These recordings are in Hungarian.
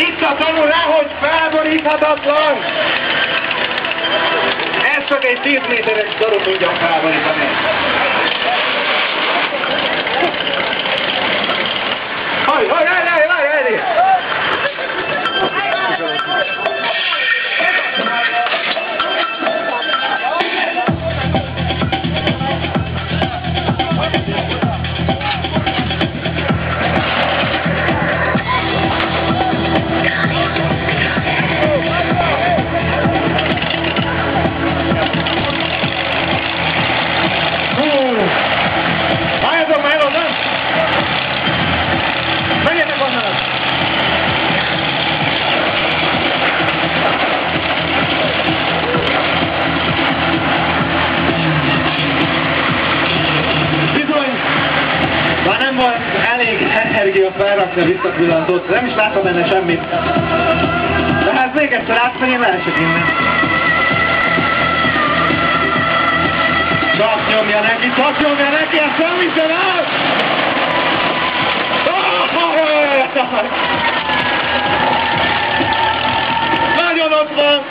Itt a tanul rá, hogy felboríthatatlan! Ez csak egy 10 méteres darab tudja felborítani. Várj! Elég energia felrakni a visszapillantót, nem is látom benne semmit. De hát még egyszer átmenni, én leesek innen. Csak nyomja neki, ezt nem hiszem el! Nagyon ott van!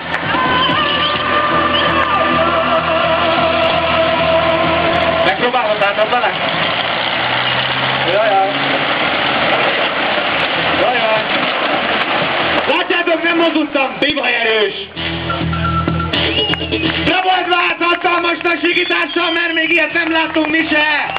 Megpróbálhatnátok vele? Jajjaj! Látjátok, nem mozudtam, bivaj erős! De volt vált hatalmasnak sikítással, mert még ilyet nem láttunk mi se!